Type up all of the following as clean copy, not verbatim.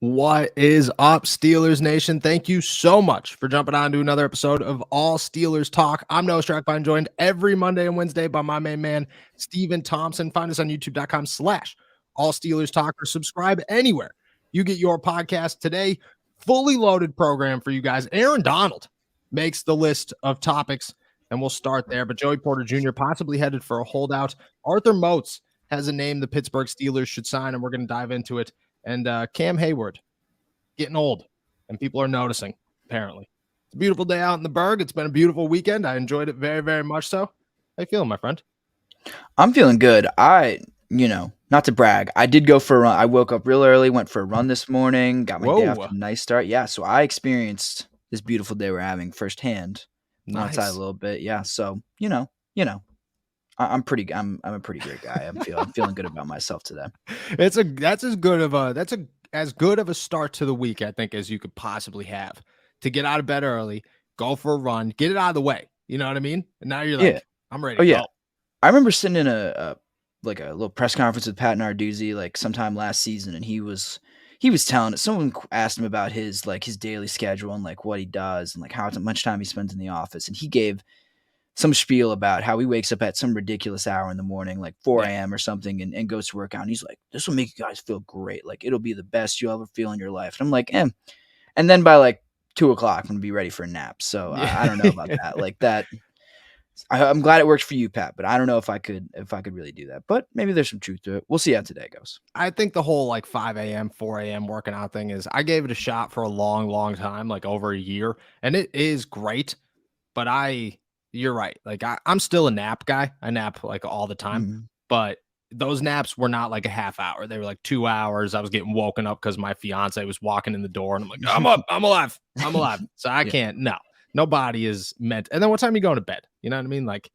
What is up, Steelers Nation? Thank you so much for jumping on to another episode of All Steelers Talk. I'm Noah Strackbine, joined every Monday and Wednesday by my main man, Steven Thompson. Find us on youtube.com/, All Steelers Talk, or subscribe anywhere you get your podcast. Today, fully loaded program for you guys. Aaron Donald makes the list of topics, and we'll start there. But Joey Porter Jr. possibly headed for a holdout. Arthur Moats has a name the Pittsburgh Steelers should sign, and we're going to dive into it. And Cam Heyward getting old, and people are noticing, apparently. It's a beautiful day out in the Berg. It's been a beautiful weekend. I enjoyed it very, very much so. How you feeling, my friend? I'm feeling good. Not to brag, I did go for a run. I woke up real early, went for a run this morning, got my day off to a nice start. Yeah, so I experienced this beautiful day we're having firsthand. Nice. Outside a little bit. Yeah, so I'm pretty. I'm a pretty great guy. I'm feeling good about myself today. That's as good of a start to the week, I think, as you could possibly have. To get out of bed early, go for a run, get it out of the way. You know what I mean? And now you're like, I'm ready to go. I remember sitting in a little press conference with Pat Narduzzi like sometime last season, and he was telling it. Someone asked him about his daily schedule and like what he does and like how much time he spends in the office, and he gave some spiel about how he wakes up at some ridiculous hour in the morning, like 4 a.m. or something, and goes to work out. And he's like, this will make you guys feel great. Like, it'll be the best you'll ever feel in your life. And I'm like, And then by like 2 o'clock, I'm going to be ready for a nap. So I don't know about that. Like that. I'm glad it works for you, Pat, but I don't know if I could really do that. But maybe there's some truth to it. We'll see how today goes. I think the whole like 5 a.m., 4 a.m. working out thing is, I gave it a shot for a long, long time, like over a year. And it is great. But you're right. Like I'm still a nap guy. I nap like all the time, but those naps were not like a half hour. They were like 2 hours. I was getting woken up because my fiance was walking in the door, and I'm like, I'm up, I'm alive. So I can't. No, nobody is meant. And then what time are you going to bed? You know what I mean? Like,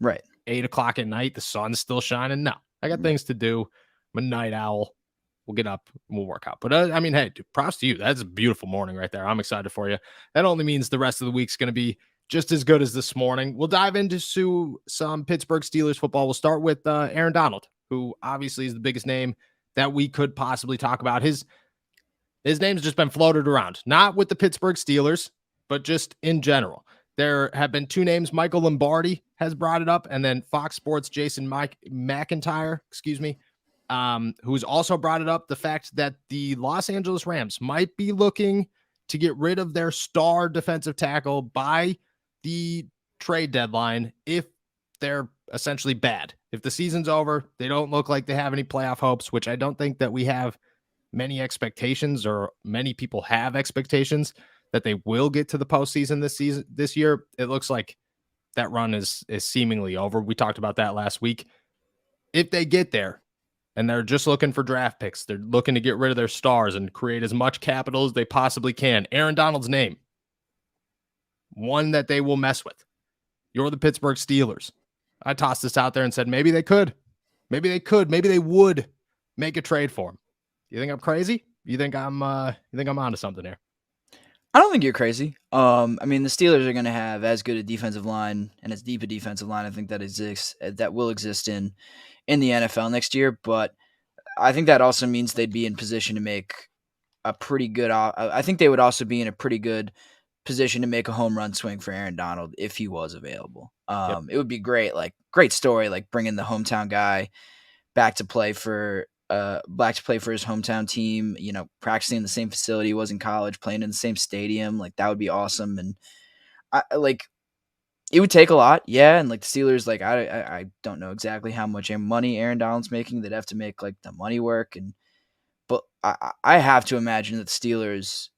right. 8 o'clock at night, the sun's still shining. No, I got things to do. I'm a night owl. We'll get up and we'll work out. But I mean, hey, dude, props to you. That's a beautiful morning right there. I'm excited for you. That only means the rest of the week's going to be just as good as this morning. We'll dive into some Pittsburgh Steelers football. We'll start with Aaron Donald, who obviously is the biggest name that we could possibly talk about. His name's just been floated around, not with the Pittsburgh Steelers, but just in general. There have been two names. Michael Lombardi has brought it up, and then Fox Sports' Jason McIntyre, who's also brought it up, the fact that the Los Angeles Rams might be looking to get rid of their star defensive tackle by the trade deadline if they're essentially bad. If the season's over, they don't look like they have any playoff hopes, which I don't think that we have many expectations, or many people have expectations that they will get to the postseason this year. It looks like that run is seemingly over. We talked about that last week. If they get there and they're just looking for draft picks, they're looking to get rid of their stars and create as much capital as they possibly can, Aaron Donald's name, one that they will mess with. You're the Pittsburgh Steelers. I tossed this out there and said maybe they would make a trade for him. You think I'm crazy? You think I'm onto something here? I don't think you're crazy. I mean, the Steelers are going to have as good a defensive line and as deep a defensive line, I think, that will exist in the NFL next year. But I think that also means they'd be in position to make a pretty good. I think they would also be in a pretty good position to make a home run swing for Aaron Donald if he was available. It would be great, great story, like bringing the hometown guy back to play for his hometown team, practicing in the same facility he was in college, playing in the same stadium. Like, that would be awesome. And it would take a lot. Yeah. And like the Steelers, like, I don't know exactly how much money Aaron Donald's making. They'd have to make like the money work. But I have to imagine that the Steelers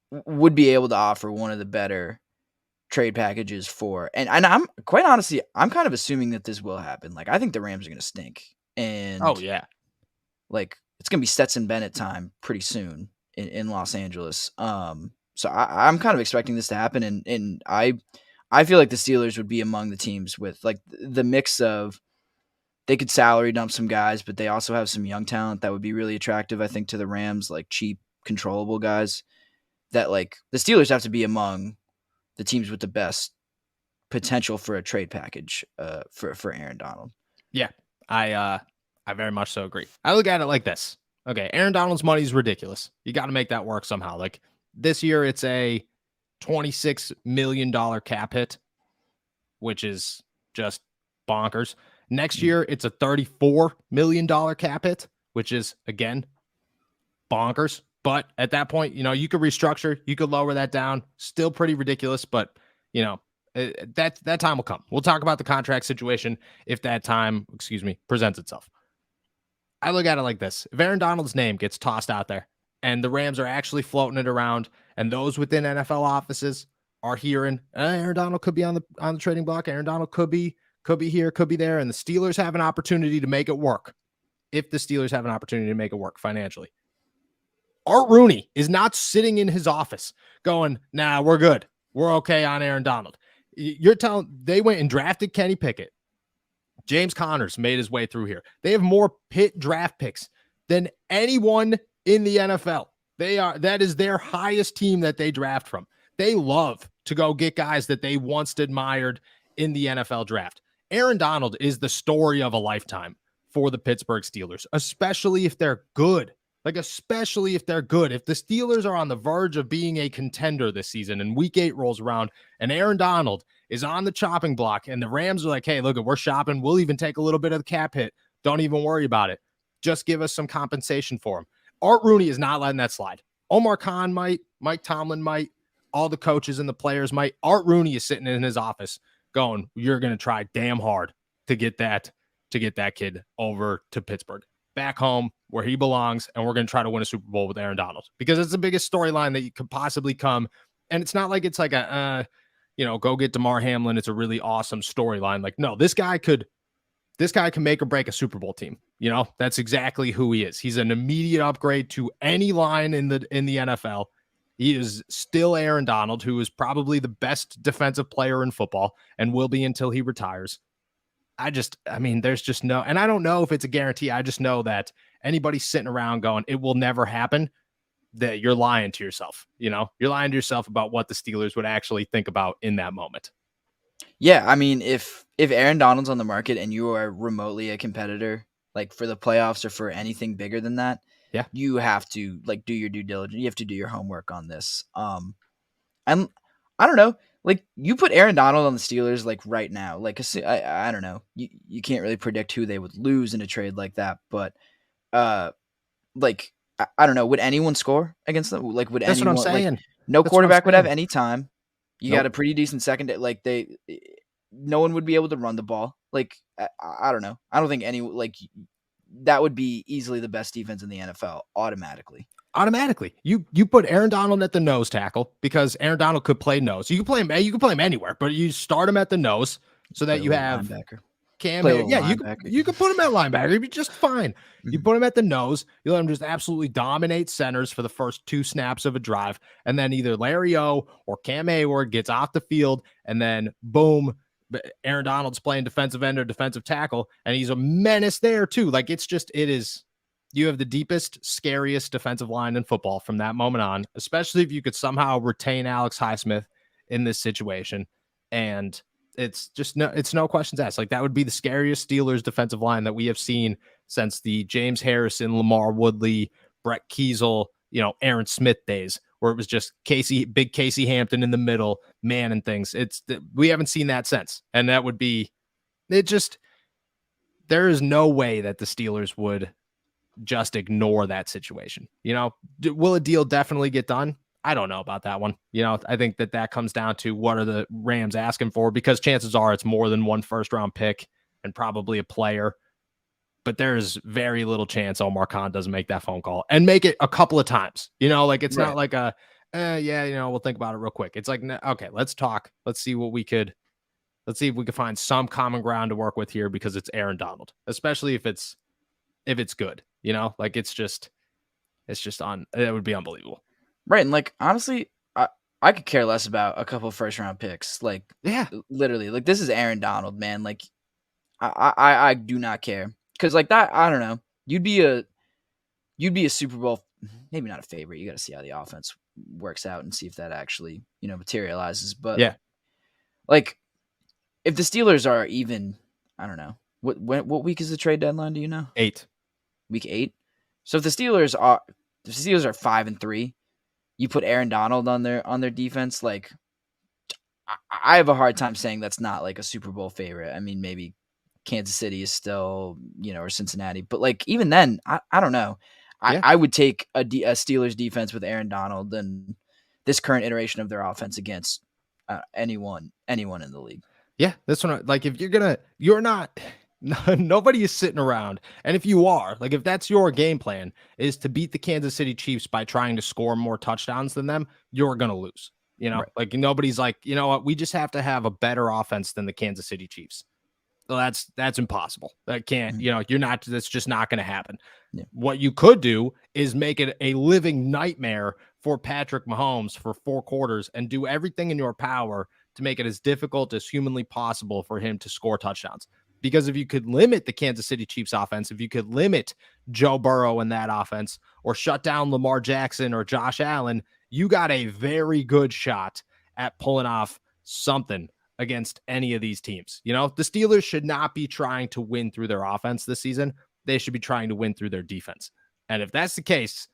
would be able to offer one of the better trade packages for, and I'm quite honestly, I'm kind of assuming that this will happen. Like, I think the Rams are going to stink. And like, it's going to be Stetson Bennett time pretty soon in Los Angeles. So I'm kind of expecting this to happen. And I feel like the Steelers would be among the teams with like the mix of, they could salary dump some guys, but they also have some young talent that would be really attractive, I think, to the Rams, like cheap, controllable guys that, like, the Steelers have to be among the teams with the best potential for a trade package for Aaron Donald. Yeah, I very much so agree. I look at it like this. Okay, Aaron Donald's money is ridiculous. You got to make that work somehow. Like this year, it's a $26 million cap hit, which is just bonkers. Next year, it's a $34 million cap hit, which is, again, bonkers. But at that point, you could restructure, you could lower that down. Still pretty ridiculous, but, that time will come. We'll talk about the contract situation if that time, presents itself. I look at it like this. If Aaron Donald's name gets tossed out there and the Rams are actually floating it around and those within NFL offices are hearing Aaron Donald could be on the trading block. Aaron Donald could be here, could be there. And the Steelers have an opportunity to make it work. If the Steelers have an opportunity to make it work financially. Art Rooney is not sitting in his office going, nah, we're good. We're okay on Aaron Donald. You're telling they went and drafted Kenny Pickett. James Connors made his way through here. They have more Pitt draft picks than anyone in the NFL. That is their highest team that they draft from. They love to go get guys that they once admired in the NFL draft. Aaron Donald is the story of a lifetime for the Pittsburgh Steelers, especially if they're good. Especially if they're good. If the Steelers are on the verge of being a contender this season and week 8 rolls around and Aaron Donald is on the chopping block and the Rams are like, hey, look, we're shopping. We'll even take a little bit of the cap hit. Don't even worry about it. Just give us some compensation for him. Art Rooney is not letting that slide. Omar Khan might, Mike Tomlin might, all the coaches and the players might. Art Rooney is sitting in his office going, you're going to try damn hard to get that kid over to Pittsburgh, back home where he belongs, and we're going to try to win a Super Bowl with Aaron Donald because it's the biggest storyline that you could possibly come. And it's not like it's like go get DeMar Hamlin. It's a really awesome storyline. Like, no, this guy can make or break a Super Bowl team. That's exactly who he is. He's an immediate upgrade to any line in the NFL. He is still Aaron Donald, who is probably the best defensive player in football and will be until he retires. There's just no, and I don't know if it's a guarantee. I just know that anybody sitting around going, it will never happen, that you're lying to yourself. You're lying to yourself about what the Steelers would actually think about in that moment. Yeah. If Aaron Donald's on the market and you are remotely a competitor, like for the playoffs or for anything bigger than that, yeah, you have to do your due diligence. You have to do your homework on this. And I don't know. You put Aaron Donald on the Steelers right now. I don't know. You can't really predict who they would lose in a trade like that. But I don't know. Would anyone score against them? Would That's anyone? What I'm saying. No quarterback would have any time. You Nope. got a pretty decent second. No one would be able to run the ball. I don't know. I don't think that would be easily the best defense in the NFL automatically. You put Aaron Donald at the nose tackle because Aaron Donald could play nose. You can play him anywhere, but you start him at the nose so that you have linebacker. Cam. Yeah, you could put him at linebacker. He'd be just fine. Mm-hmm. You put him at the nose. You let him just absolutely dominate centers for the first 2 snaps of a drive, and then either Larry O or Cam Heyward gets off the field, and then boom, Aaron Donald's playing defensive end or defensive tackle, and he's a menace there too. It is. You have the deepest, scariest defensive line in football from that moment on, especially if you could somehow retain Alex Highsmith in this situation. And it's no questions asked. That would be the scariest Steelers defensive line that we have seen since the James Harrison, Lamar Woodley, Brett Kiesel, Aaron Smith days, where it was just big Casey Hampton in the middle, man, and things. We haven't seen that since. And that would be there is no way that the Steelers would just ignore that situation. Will a deal definitely get done? I don't know about that one. I think that comes down to what are the Rams asking for, because chances are it's more than 1 first-round pick and probably a player. But there's very little chance Omar Khan doesn't make that phone call and make it a couple of times. It's not like we'll think about it real quick. It's okay, let's talk. Let's see if we could find some common ground to work with here, because it's Aaron Donald, especially if it's good. It would be unbelievable. Right. And honestly, I could care less about a couple of first round picks. Literally, this is Aaron Donald, man. I do not care. Cause that, I don't know. You'd be a Super Bowl, maybe not a favorite. You got to see how the offense works out and see if that actually, materializes. But yeah, if the Steelers are even, I don't know, what week is the trade deadline? Do you know? 8. Week 8. So if the Steelers are 5-3, you put Aaron Donald on their defense, like I have a hard time saying that's not like a Super Bowl favorite. I mean, maybe Kansas City is still, or Cincinnati, but like even then, I don't know. I would take a Steelers defense with Aaron Donald than this current iteration of their offense against anyone in the league. Yeah, that's what like if you're not nobody is sitting around. And if you are, like if that's your game plan is to beat the Kansas City Chiefs by trying to score more touchdowns than them, you're going to lose. Right. Like nobody's like, you know what, we just have to have a better offense than the Kansas City Chiefs. Well, that's impossible. That can't, that's just not going to happen. Yeah. What you could do is make it a living nightmare for Patrick Mahomes for 4 quarters and do everything in your power to make it as difficult as humanly possible for him to score touchdowns. Because if you could limit the Kansas City Chiefs offense, if you could limit Joe Burrow in that offense or shut down Lamar Jackson or Josh Allen, you got a very good shot at pulling off something against any of these teams. The Steelers should not be trying to win through their offense this season. They should be trying to win through their defense. And if that's the case,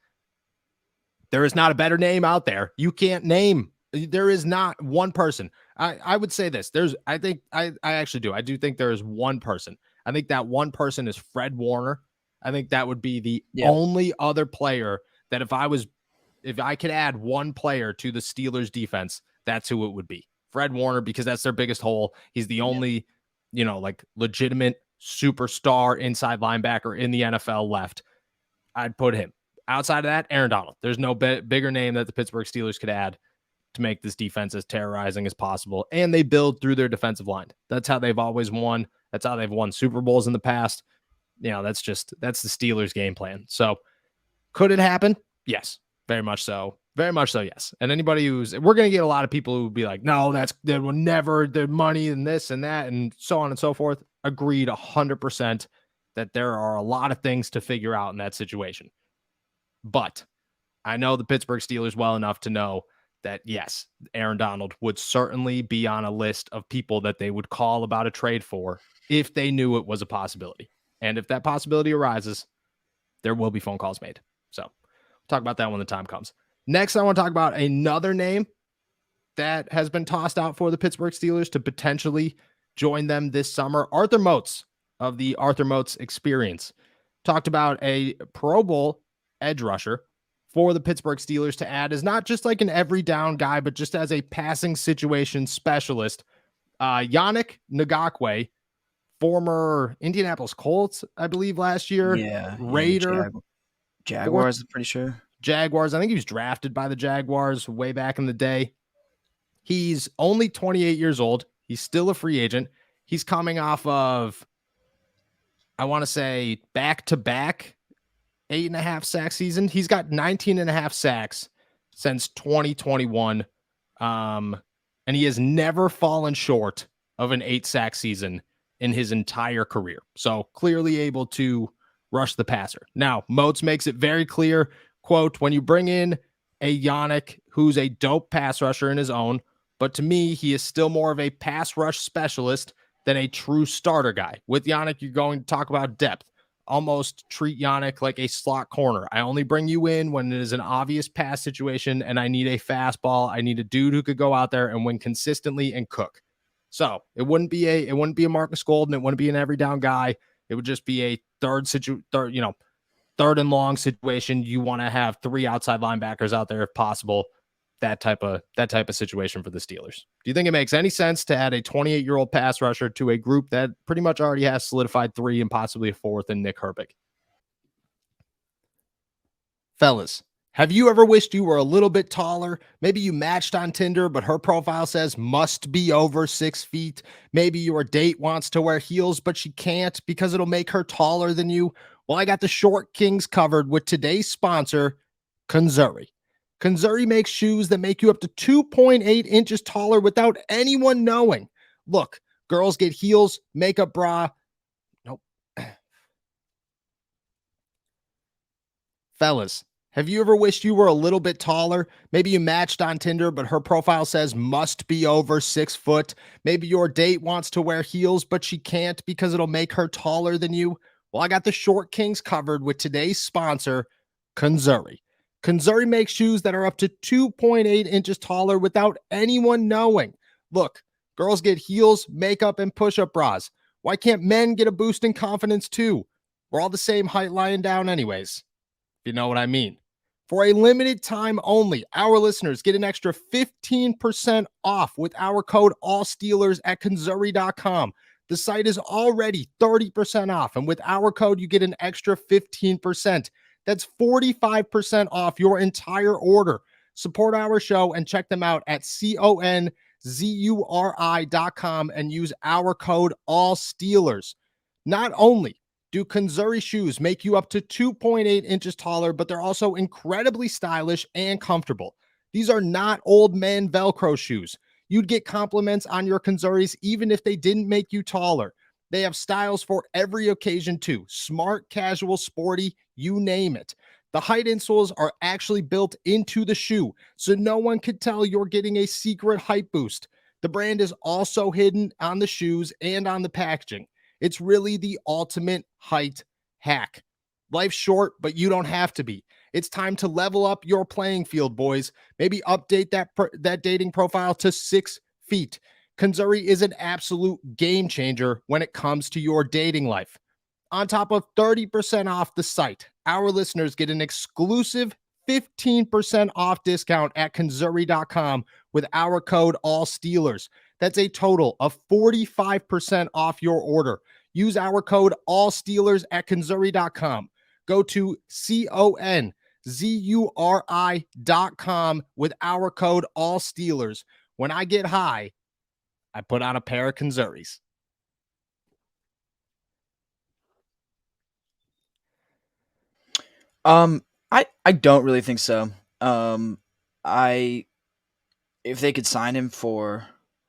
there is not a better name out there. You can't name. There is not one person. I would say this. I actually do. I do think there is one person. I think that one person is Fred Warner. I think that would be the only other player that if I could add one player to the Steelers defense, that's who it would be. Fred Warner, because that's their biggest hole. He's the only, like legitimate superstar inside linebacker in the NFL left. I'd put him. Outside of that, Aaron Donald. There's no bigger name that the Pittsburgh Steelers could add to make this defense as terrorizing as possible. And they build through their defensive line. That's how they've always won. That's how they've won Super Bowls in the past. That's the Steelers game plan. So could it happen? Yes, very much so. Very much so, yes. And anybody we're going to get a lot of people who would be like, no, they will never, their money and this and that and so on and so forth. Agreed 100% that there are a lot of things to figure out in that situation. But I know the Pittsburgh Steelers well enough to know that, yes, Aaron Donald would certainly be on a list of people that they would call about a trade for if they knew it was a possibility. And if that possibility arises, there will be phone calls made. So we'll talk about that when the time comes. Next, I want to talk about another name that has been tossed out for the Pittsburgh Steelers to potentially join them this summer. Arthur Moats of the Arthur Moats Experience talked about a Pro Bowl edge rusher for the Pittsburgh Steelers to add as not just like an every down guy, but just as a passing situation specialist. Yannick Ngakoue, former Indianapolis Colts, I believe last year. Yeah. Raider. Jaguars, I'm pretty sure. Jaguars. I think he was drafted by the Jaguars way back in the day. He's only 28 years old. He's still a free agent. He's coming off of, I want to say, back-to-back 8.5 sack season. He's got 19.5 sacks since 2021. And he has never fallen short of an 8-sack season in his entire career. So clearly able to rush the passer. Now, Moats makes it very clear, quote, when you bring in a Yannick who's a dope pass rusher in his own, but to me, he is still more of a pass rush specialist than a true starter guy. With Yannick, you're going to talk about depth. Almost treat Yannick like a slot corner. I only bring you in when it is an obvious pass situation and I need a fastball. I need a dude who could go out there and win consistently and cook. So it wouldn't be a Marcus Golden. It wouldn't be an every down guy. It would just be a third and long situation. You want to have 3 outside linebackers out there if possible. That type of situation for the Steelers. Do you think it makes any sense to add a 28-year-old pass rusher to a group that pretty much already has solidified 3 and possibly a 4th in Nick Herbig? Fellas, have you ever wished you were a little bit taller? Maybe you matched on Tinder, but her profile says must be over 6 feet. Maybe your date wants to wear heels, but she can't because it'll make her taller than you. Well, I got the short kings covered with today's sponsor, Kanzuri. Kanzuri makes shoes that make you up to 2.8 inches taller without anyone knowing. Look, girls get heels, makeup bra. Nope. Fellas, have you ever wished you were a little bit taller? Maybe you matched on Tinder, but her profile says must be over 6 foot. Maybe your date wants to wear heels, but she can't because it'll make her taller than you. Well, I got the short kings covered with today's sponsor, Kanzuri. Kanzuri makes shoes that are up to 2.8 inches taller without anyone knowing. Look, girls get heels, makeup, and push-up bras. Why can't men get a boost in confidence too? We're all the same height lying down anyways, if you know what I mean. For a limited time only, our listeners get an extra 15% off with our code ALLSteelers at Kanzuri.com. The site is already 30% off, and with our code, you get an extra 15%. That's 45% off your entire order. Support our show and check them out at CONZURI.com and use our code ALLSteelers. Not only do Kanzuri shoes make you up to 2.8 inches taller, but they're also incredibly stylish and comfortable. These are not old man Velcro shoes. You'd get compliments on your Kanzuris even if they didn't make you taller. They have styles for every occasion too. Smart, casual, sporty, you name it. The height insoles are actually built into the shoe, so no one could tell you're getting a secret height boost. The brand is also hidden on the shoes and on the packaging. It's really the ultimate height hack. Life's short, but you don't have to be. It's time to level up your playing field, boys. Maybe update that dating profile to 6 feet. Kanzuri is an absolute game changer when it comes to your dating life. On top of 30% off the site, our listeners get an exclusive 15% off discount at Kanzuri.com with our code ALLSteelers. That's a total of 45% off your order. Use our code ALLSteelers at Kanzuri.com. Go to CONZURI.com with our code ALLSteelers. When I get high, I put on a pair of Kanzuris. I don't really think so. If they could sign him for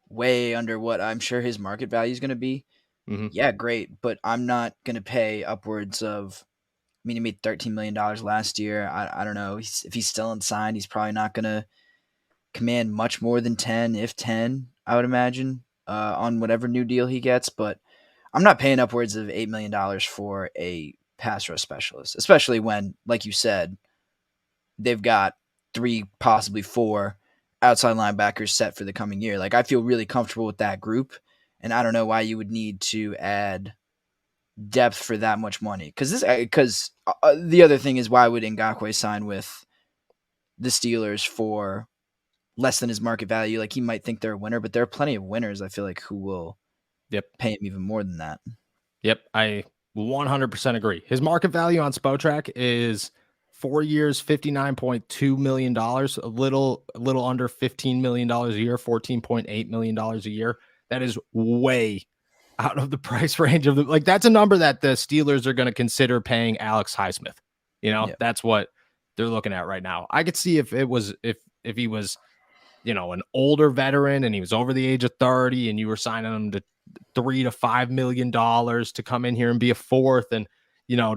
way under what I'm sure his market value is going to be, yeah, great. But I'm not going to pay upwards of. I mean, he made $13 million last year. I don't know if he's still unsigned. He's probably not going to command much more than 10, if 10, I would imagine, on whatever new deal he gets. But I'm not paying upwards of $8 million for a pass rush specialist, especially when, like you said, they've got 3, possibly 4 outside linebackers set for the coming year. Like, I feel really comfortable with that group, and I don't know why you would need to add depth for that much money. Because the other thing is, why would Ngakoue sign with the Steelers for less than his market value? Like, he might think they're a winner, but there are plenty of winners, I feel like, who will pay him even more than that. Yep, I 100% agree. His market value on Spotrac is 4 years, $59.2 million, a little under $15 million a year, $14.8 million a year. That is way out of the price range of like, that's a number that the Steelers are going to consider paying Alex Highsmith. That's what they're looking at right now. I could see if he was, an older veteran and he was over the age of 30 and you were signing him to $3 to $5 million to come in here and be a fourth and,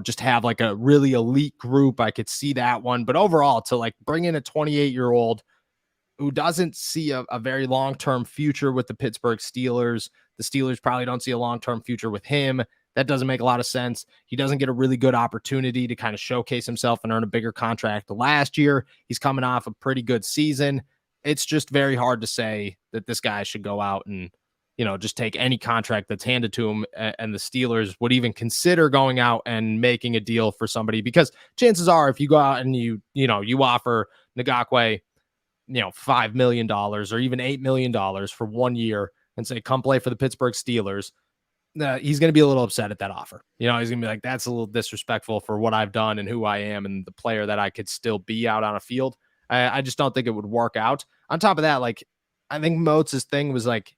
just have like a really elite group. I could see that one, but overall to like bring in a 28-year-old who doesn't see a very long-term future with the Pittsburgh Steelers. The Steelers probably don't see a long-term future with him. That doesn't make a lot of sense. He doesn't get a really good opportunity to kind of showcase himself and earn a bigger contract. Last year, he's coming off a pretty good season. It's just very hard to say that this guy should go out and, just take any contract that's handed to him, and the Steelers would even consider going out and making a deal for somebody, because chances are if you go out and you offer Ngakoue, $5 million or even $8 million for 1 year and say, come play for the Pittsburgh Steelers, he's going to be a little upset at that offer. He's going to be like, that's a little disrespectful for what I've done and who I am and the player that I could still be out on a field. I just don't think it would work out. On top of that, like, I think Moats' thing was like,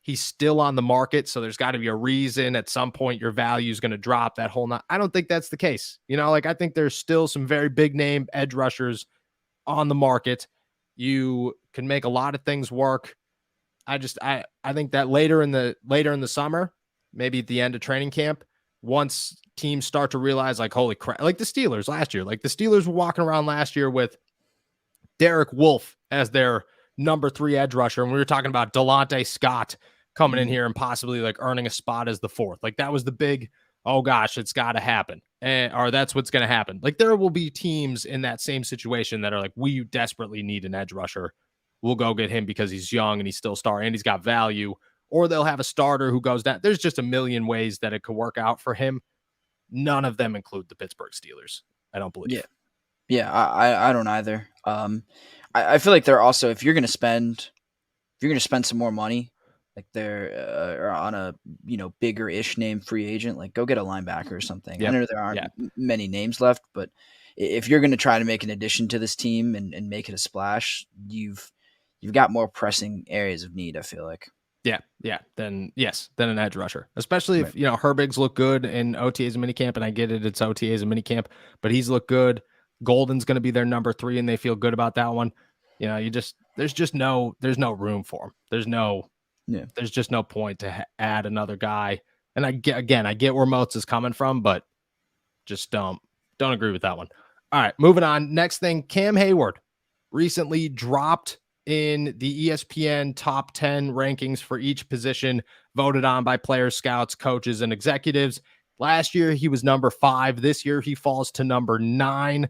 he's still on the market, so there's got to be a reason at some point your value is going to drop that whole I don't think that's the case. I think there's still some very big name edge rushers on the market. You can make a lot of things work. I think that later in the summer, maybe at the end of training camp, once teams start to realize, like, holy crap, like the Steelers last year, like the Steelers were walking around last year with Derek Wolfe as their number 3 edge rusher. And we were talking about Delonte Scott coming in here and possibly like earning a spot as the 4th. Like that was the big oh gosh, it's got to happen, or that's what's going to happen. Like there will be teams in that same situation that are like, we desperately need an edge rusher. We'll go get him because he's young and he's still star and he's got value. Or they'll have a starter who goes down. There's just a million ways that it could work out for him. None of them include the Pittsburgh Steelers, I don't believe. Yeah, I don't either. I feel like they're also, if you're going to spend some more money, like they're on a bigger-ish name free agent, like go get a linebacker or something. Yep. I know there aren't many names left, but if you're going to try to make an addition to this team and make it a splash, you've got more pressing areas of need, I feel like. Yeah. Then an edge rusher, especially if Herbig's look good in OTAs and minicamp, and I get it, it's OTAs and minicamp, but he's looked good. Golden's going to be their number 3, and they feel good about that one. There's no room for him. There's just no point to add another guy. And I get where Moats is coming from, but just don't agree with that one. All right, moving on. Next thing, Cam Heyward recently dropped in the ESPN top 10 rankings for each position voted on by players, scouts, coaches, and executives. Last year, he was number 5. This year, he falls to number 9.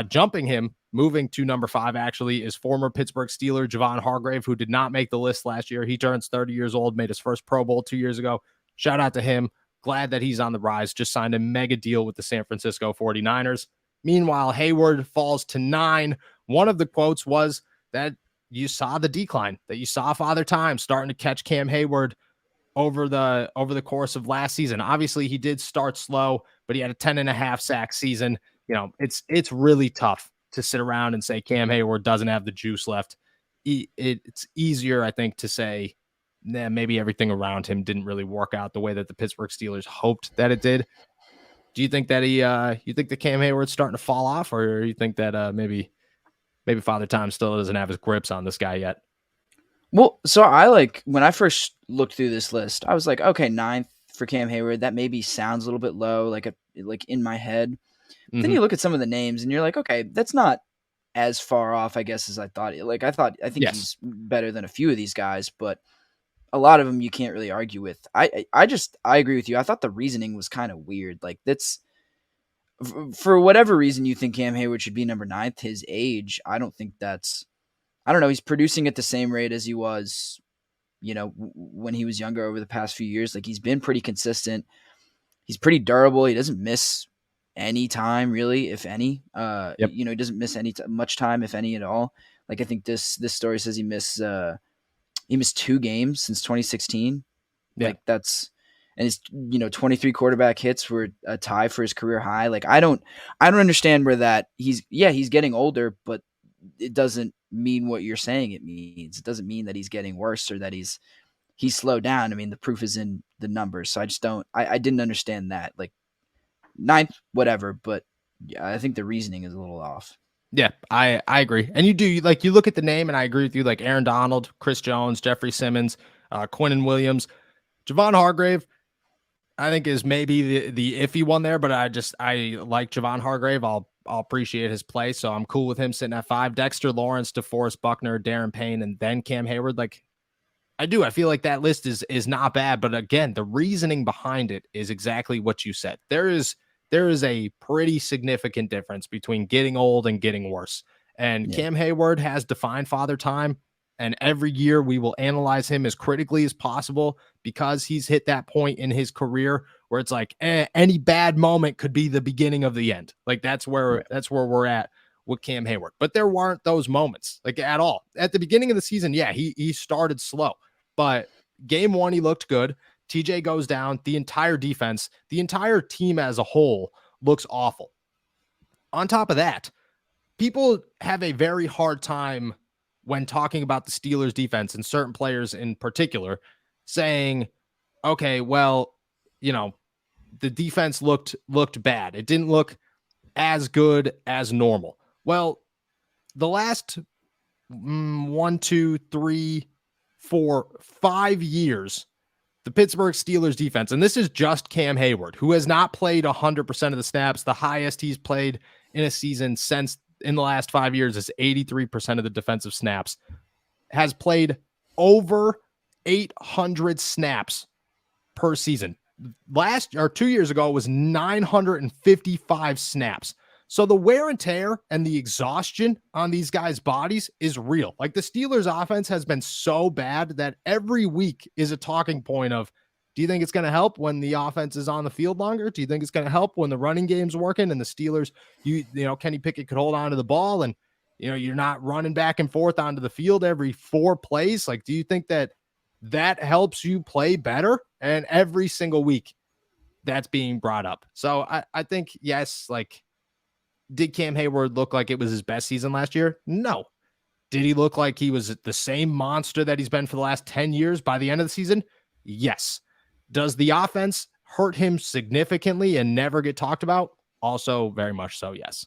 Jumping him, moving to number 5, actually, is former Pittsburgh Steeler Javon Hargrave, who did not make the list last year. He turns 30 years old, made his first Pro Bowl 2 years ago. Shout out to him. Glad that he's on the rise. Just signed a mega deal with the San Francisco 49ers. Meanwhile, Heyward falls to 9. One of the quotes was that you saw the decline, that you saw Father Time starting to catch Cam Heyward over the course of last season. Obviously, he did start slow, but he had a 10.5 sack season. It's really tough to sit around and say Cam Heyward doesn't have the juice left. It's easier, I think, to say maybe everything around him didn't really work out the way that the Pittsburgh Steelers hoped that it did. Do you think that you think that Cam Heyward's starting to fall off, or you think that maybe Father Time still doesn't have his grips on this guy yet? Well, so when I first looked through this list, I was like, okay, 9th for Cam Heyward. That maybe sounds a little bit low, like in my head. Mm-hmm. Then you look at some of the names and you're like, okay, that's not as far off, I guess, as I thought. I think he's better than a few of these guys, but a lot of them you can't really argue with. I agree with you. I thought the reasoning was kind of weird. Like that's, for whatever reason you think Cam Heyward should be number 9th, his age, I don't think that's, I don't know. He's producing at the same rate as he was, when he was younger over the past few years. Like he's been pretty consistent. He's pretty durable. He doesn't miss any time really, if any. He doesn't miss much time, if any at all. Like I think this story says he missed 2 games since 2016. Yeah. Like that's, and his 23 quarterback hits were a tie for his career high. Like I don't understand where that he's getting older, but it doesn't mean what you're saying it means. It doesn't mean that he's getting worse or that he's slowed down. I mean, the proof is in the numbers. So I didn't understand that. Like 9th, whatever, but yeah, I think the reasoning is a little off. Yeah, I agree. And you look at the name and I agree with you, like Aaron Donald, Chris Jones, Jeffrey Simmons, Quinnen Williams, Javon Hargrave, I think is maybe the iffy one there, but I like Javon Hargrave. I'll appreciate his play, so I'm cool with him sitting at 5. Dexter Lawrence, DeForest Buckner, Darren Payne, and then Cam Heyward. Like I feel like that list is not bad, but again, the reasoning behind it is exactly what you said. There is a pretty significant difference between getting old and getting worse. And Cam Heyward has defined Father Time, and every year we will analyze him as critically as possible because he's hit that point in his career where it's like any bad moment could be the beginning of the end. Like that's where we're at with Cam Heyward. But there weren't those moments like at all. At the beginning of the season, he started slow, but game 1 he looked good. TJ goes down. The entire defense, the entire team as a whole looks awful. On top of that, people have a very hard time when talking about the Steelers defense and certain players in particular saying, okay, well, the defense looked bad. It didn't look as good as normal. Well, the last 1, 2, 3, 4, 5 years, the Pittsburgh Steelers defense, and this is just Cam Heyward, who has not played 100% of the snaps. The highest he's played in a season since in the last 5 years is 83% of the defensive snaps, has played over 800 snaps per season. last or 2 years ago, it was 955 snaps. So the wear and tear and the exhaustion on these guys' bodies is real. Like the Steelers offense has been so bad that every week is a talking point of, do you think it's going to help when the offense is on the field longer? Do you think it's going to help when the running game's working and the Steelers, you know, Kenny Pickett could hold on to the ball and, you know, you're not running back and forth onto the field every 4 plays? Like, do you think that helps you play better? And every single week that's being brought up. So I think, yes, like, did Cam Heyward look like it was his best season last year? No. Did he look like he was the same monster that he's been for the last 10 years by the end of the season? Yes. Does the offense hurt him significantly and never get talked about? Also very much so, yes.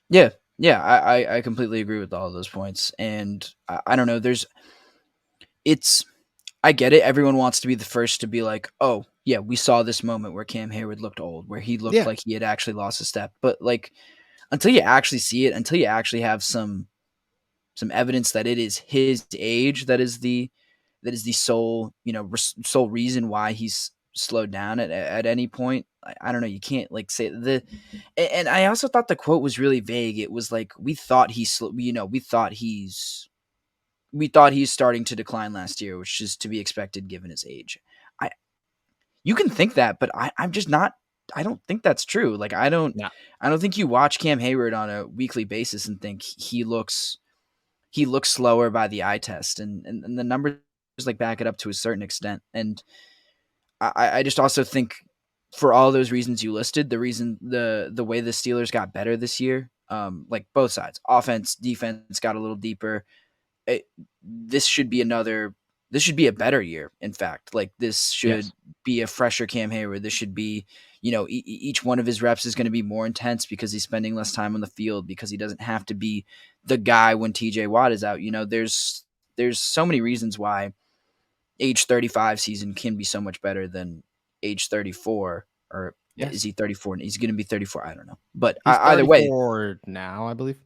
Yeah. Yeah, I completely agree with all of those points. And I don't know, I get it. Everyone wants to be the first to be like, oh, yeah, we saw this moment where Cam Heyward looked old, where he looked like he had actually lost a step. But like, until you actually see it, until you actually have some evidence that it is his age that is the sole, you know, sole reason why he's slowed down at any point. I don't know. You can't like say and I also thought the quote was really vague. It was like, we thought he's starting to decline last year, which is to be expected given his age. You can think that, but I'm just not. I don't think that's true. Like I don't think you watch Cam Heyward on a weekly basis and think he looks slower by the eye test, and the numbers like back it up to a certain extent. And I just also think, for all those reasons you listed, the reason the way the Steelers got better this year, like both sides, offense, defense got a little deeper. This should be a better year. In fact, like this should be a fresher Cam Heyward. This should be, you know, each one of his reps is going to be more intense because he's spending less time on the field, because he doesn't have to be the guy when TJ Watt is out. You know, there's so many reasons why age 35 season can be so much better than age 34. Or is he 34? He's going to be 34. I don't know. But either way, now, I believe.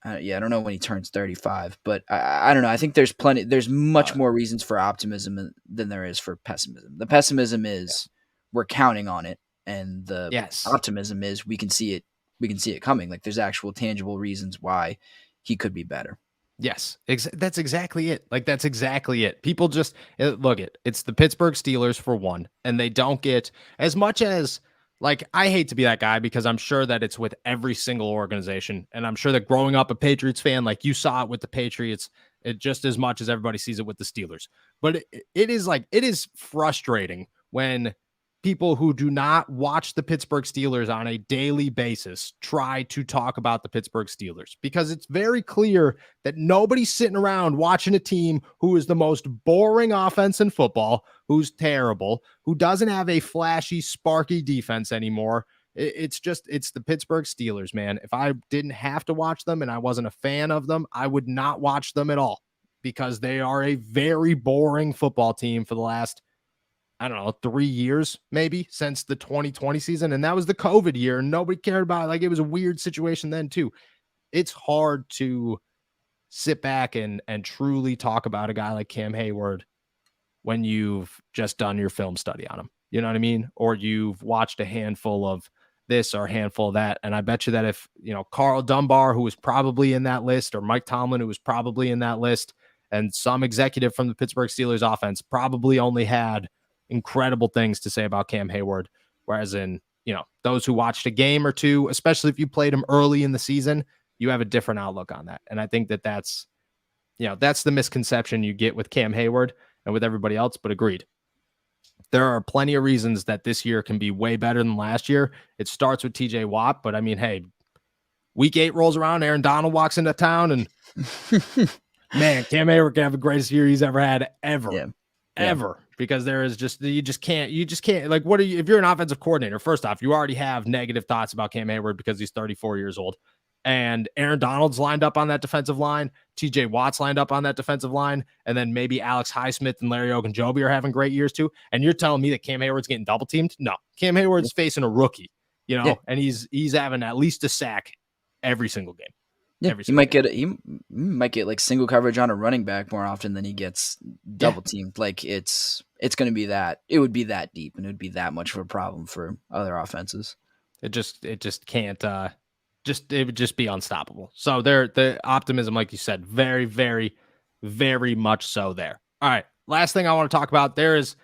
I don't know when he turns 35, but I don't know. I think there's much more reasons for optimism than there is for pessimism. The pessimism is we're counting on it, and the optimism is we can see it coming. Like there's actual tangible reasons why he could be better. Yes, that's exactly it. Like that's exactly it. People just look at it's the Pittsburgh Steelers for one, and they don't get as much as. Like, I hate to be that guy because I'm sure that it's with every single organization. And I'm sure that growing up a Patriots fan, like you saw it with the Patriots, just as much as everybody sees it with the Steelers. But it is frustrating when people who do not watch the Pittsburgh Steelers on a daily basis try to talk about the Pittsburgh Steelers, because it's very clear that nobody's sitting around watching a team who is the most boring offense in football, who's terrible, who doesn't have a flashy, sparky defense anymore. It's the Pittsburgh Steelers, man. If I didn't have to watch them and I wasn't a fan of them, I would not watch them at all, because they are a very boring football team for the last, I don't know, 3 years, maybe, since the 2020 season. And that was the COVID year, and nobody cared about it. Like, it was a weird situation then too. It's hard to sit back and truly talk about a guy like Cam Heyward when you've just done your film study on him. You know what I mean? Or you've watched a handful of this or a handful of that. And I bet you that if, you know, Carl Dunbar, who was probably in that list, or Mike Tomlin, who was probably in that list, and some executive from the Pittsburgh Steelers offense probably only had incredible things to say about Cam Heyward. Whereas in, you know, those who watched a game or two, especially if you played him early in the season, you have a different outlook on that. And I think that that's the misconception you get with Cam Heyward and with everybody else, but agreed. There are plenty of reasons that this year can be way better than last year. It starts with TJ Watt, but I mean, hey, week 8 rolls around, Aaron Donald walks into town, and man, Cam Heyward can have the greatest year he's ever had ever. Because there is just, you just can't, like, what are you, if you're an offensive coordinator, first off, you already have negative thoughts about Cam Heyward because he's 34 years old. And Aaron Donald's lined up on that defensive line. TJ Watt's lined up on that defensive line. And then maybe Alex Highsmith and Larry Ogunjobi are having great years too. And you're telling me that Cam Heyward's getting double teamed? No, Cam Heyward's facing a rookie, you know, and he's having at least a sack every single game. Yeah, he might get like single coverage on a running back more often than he gets double teamed. Like it's going to be that it would be that deep and it would be that much of a problem for other offenses. It just can't. It would just be unstoppable. So the optimism, like you said, very, very, very much so there. All right, last thing I want to talk about. There is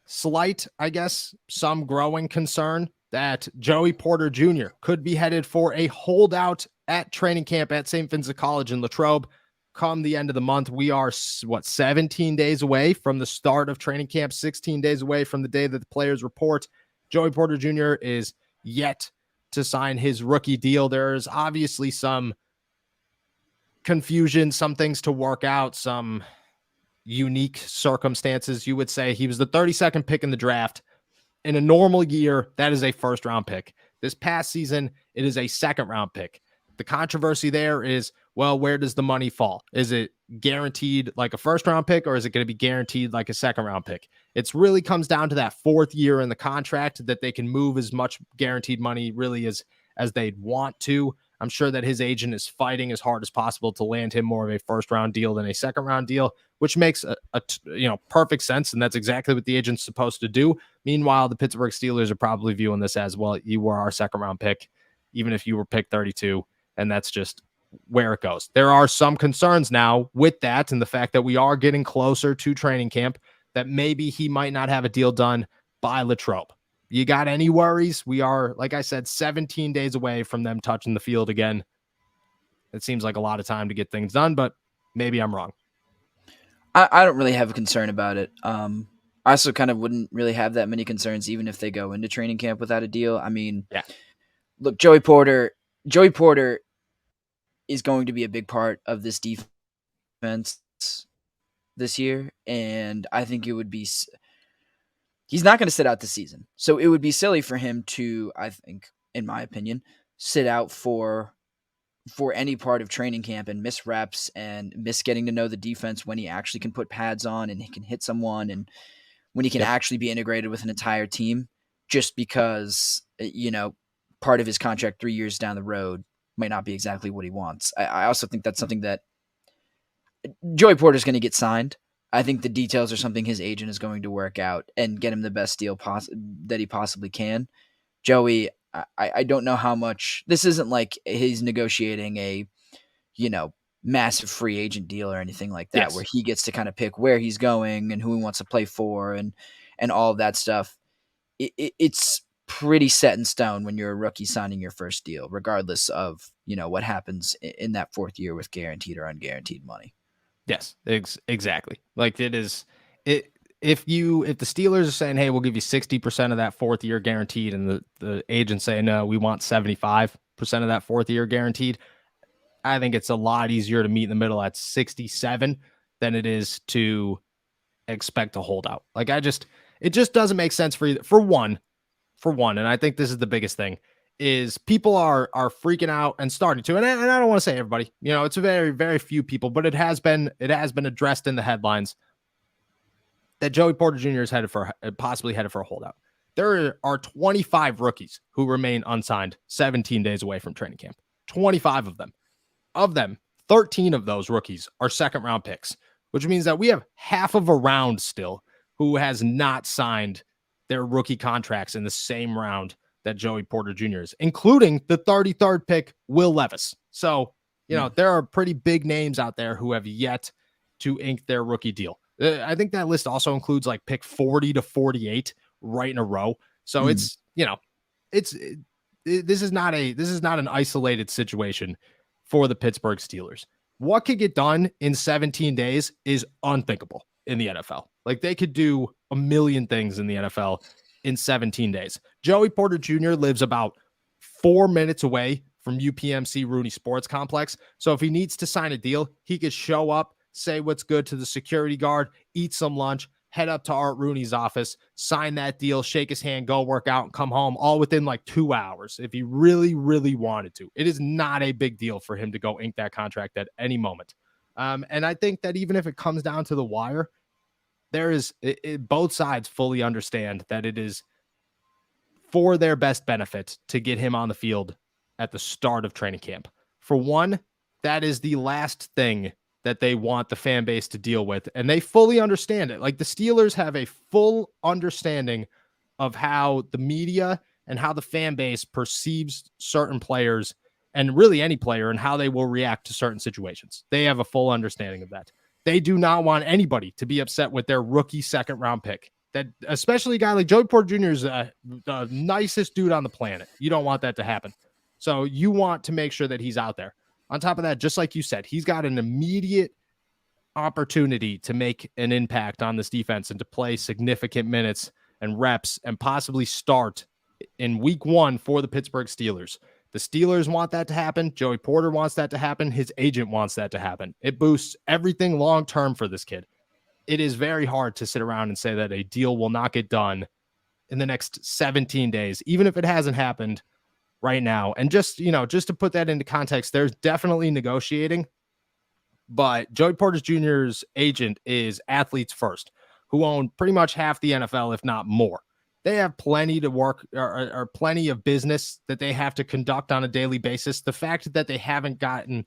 slight, I guess, some growing concern that Joey Porter Jr. could be headed for a holdout at training camp at St. Vincent College in Latrobe come the end of the month. We are, 17 days away from the start of training camp, 16 days away from the day that the players report. Joey Porter Jr. is yet to sign his rookie deal. There's obviously some confusion, some things to work out, some unique circumstances. You would say he was the 32nd pick in the draft. In a normal year, that is a first-round pick. This past season, it is a second-round pick. The controversy there is, well, where does the money fall? Is it guaranteed like a first-round pick, or is it going to be guaranteed like a second-round pick? It really comes down to that fourth year in the contract that they can move as much guaranteed money really as they'd want to. I'm sure that his agent is fighting as hard as possible to land him more of a first-round deal than a second-round deal, which makes perfect sense, and that's exactly what the agent's supposed to do. Meanwhile, the Pittsburgh Steelers are probably viewing this as, well, you were our second-round pick, even if you were picked 32, and that's just where it goes. There are some concerns now with that and the fact that we are getting closer to training camp, that maybe he might not have a deal done by Latrobe. You got any worries? We are, like I said, 17 days away from them touching the field again. It seems like a lot of time to get things done, but maybe I'm wrong. I don't really have a concern about it. I also kind of wouldn't really have that many concerns even if they go into training camp without a deal. I mean, look, Joey Porter is going to be a big part of this defense this year, and I think it would be he's not going to sit out the season. So it would be silly for him to, I think, in my opinion, sit out for any part of training camp and miss reps and miss getting to know the defense when he actually can put pads on and he can hit someone and when he can actually be integrated with an entire team, just because, part of his contract 3 years down the road might not be exactly what he wants. I also think that's something that Joey Porter's going to get signed. I think the details are something his agent is going to work out and get him the best deal that he possibly can. Joey, I don't know how much – this isn't like he's negotiating a, massive free agent deal or anything like that, where he gets to kind of pick where he's going and who he wants to play for and all of that stuff. It's pretty set in stone when you're a rookie signing your first deal, regardless of, what happens in that fourth year with guaranteed or unguaranteed money. Yes, exactly. Like it is it. If the Steelers are saying, hey, we'll give you 60% of that fourth year guaranteed, and the agents say, no, we want 75% of that fourth year guaranteed, I think it's a lot easier to meet in the middle at 67 than it is to expect a holdout. Like it just doesn't make sense for one. And I think this is the biggest thing is people are freaking out and starting to, and I don't want to say everybody, it's a very, very few people, but it has been addressed in the headlines that Joey Porter Jr. is possibly headed for a holdout. There are 25 rookies who remain unsigned 17 days away from training camp. 25 of them. Of them, 13 of those rookies are second-round picks, which means that we have half of a round still who has not signed their rookie contracts in the same round that Joey Porter Jr. is, including the 33rd pick, Will Levis. So, there are pretty big names out there who have yet to ink their rookie deal. I think that list also includes like pick 40 to 48 right in a row. So this is not an isolated situation for the Pittsburgh Steelers. What could get done in 17 days is unthinkable in the NFL. Like they could do a million things in the NFL in 17 days. Joey Porter Jr. lives about 4 minutes away from UPMC Rooney Sports Complex. So if he needs to sign a deal, he could show up, say what's good to the security guard, eat some lunch, head up to Art Rooney's office, sign that deal, shake his hand, go work out, and come home all within like 2 hours if he really, really wanted to. It is not a big deal for him to go ink that contract at any moment. And I think that even if it comes down to the wire, both sides fully understand that it is for their best benefit to get him on the field at the start of training camp For one, that is the last thing that they want the fan base to deal with. And they fully understand it. Like the Steelers have a full understanding of how the media and how the fan base perceives certain players and really any player and how they will react to certain situations. They have a full understanding of that. They do not want anybody to be upset with their rookie second round pick. That especially a guy like Joey Porter Jr. is the nicest dude on the planet. You don't want that to happen. So you want to make sure that he's out there. On top of that, just like you said, he's got an immediate opportunity to make an impact on this defense and to play significant minutes and reps and possibly start in week 1 for the Pittsburgh Steelers. The Steelers want that to happen. Joey Porter wants that to happen. His agent wants that to happen. It boosts everything long-term for this kid. It is very hard to sit around and say that a deal will not get done in the next 17 days, even if it hasn't happened right now. And just to put that into context, there's definitely negotiating, but Joey Porter Jr.'s agent is Athletes First, who own pretty much half the NFL, if not more. They have plenty to work or plenty of business that they have to conduct on a daily basis. The fact that they haven't gotten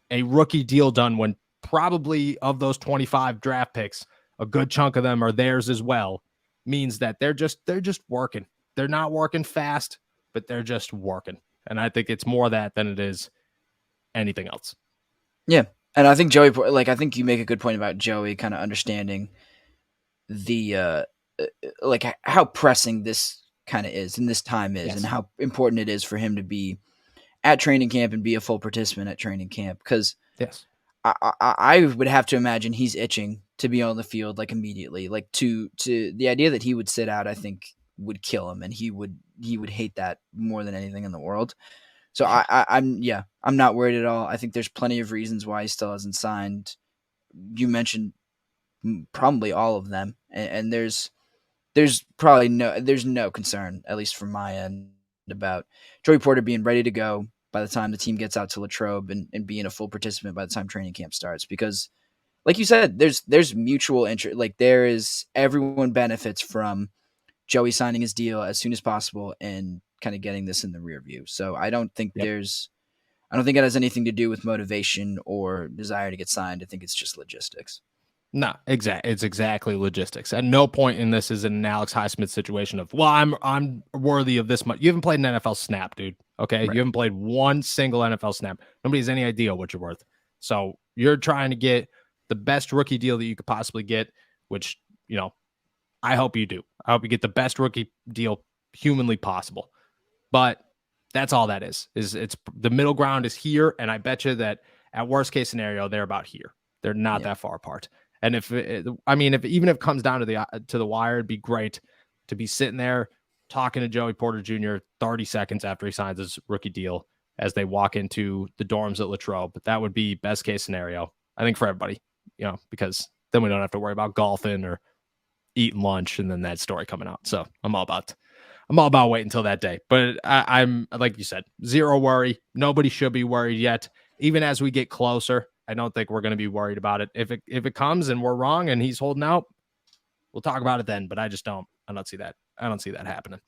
a rookie deal done when probably of those 25 draft picks, a good chunk of them are theirs as well, means that they're just working. They're not working fast, but they're just working. And I think it's more that than it is anything else. Yeah. And I think I think you make a good point about Joey kind of understanding the, how pressing this kind of is and this time is, and how important it is for him to be at training camp and be a full participant at training camp. Because I would have to imagine he's itching to be on the field like immediately. Like to the idea that he would sit out, I think would kill him, and he would hate that more than anything in the world. So I'm not worried at all. I think there's plenty of reasons why he still hasn't signed. You mentioned probably all of them, and there's probably no concern, at least from my end, about Joey Porter being ready to go by the time the team gets out to Latrobe and being a full participant by the time training camp starts. Because, like you said, there's mutual interest. Like everyone benefits from Joey signing his deal as soon as possible and kind of getting this in the rear view. So I don't think it has anything to do with motivation or desire to get signed. I think it's just logistics. No, it's exactly logistics. At no point in this is an Alex Highsmith situation of, well, I'm worthy of this much. You haven't played an NFL snap, dude. Okay. Right. You haven't played one single NFL snap. Nobody has any idea what you're worth. So you're trying to get the best rookie deal that you could possibly get, which, I hope you do. I hope you get the best rookie deal humanly possible. But that's all that is it's the middle ground is here. And I bet you that at worst case scenario, they're about here. They're not that far apart. And if it comes down to the wire, it'd be great to be sitting there talking to Joey Porter Jr. 30 seconds after he signs his rookie deal as they walk into the dorms at Latrobe. But that would be best case scenario, I think, for everybody, because then we don't have to worry about golfing or eating lunch and then that story coming out. So I'm all about waiting until that day. But I'm like you said, zero worry. Nobody should be worried yet. Even as we get closer, I don't think we're going to be worried about it. If it comes and we're wrong and he's holding out, we'll talk about it then. But I don't see that. I don't see that happening.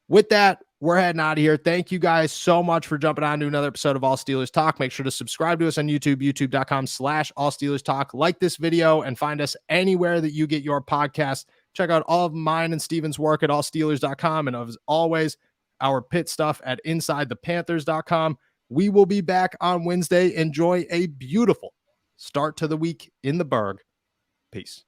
With that, we're heading out of here. Thank you guys so much for jumping on to another episode of All Steelers Talk. Make sure to subscribe to us on YouTube, youtube.com/All Steelers Talk. Like this video and find us anywhere that you get your podcast. Check out all of mine and Steven's work at allsteelers.com. And as always, our Pitt stuff at insidethepanthers.com. We will be back on Wednesday. Enjoy a beautiful start to the week in the Berg. Peace.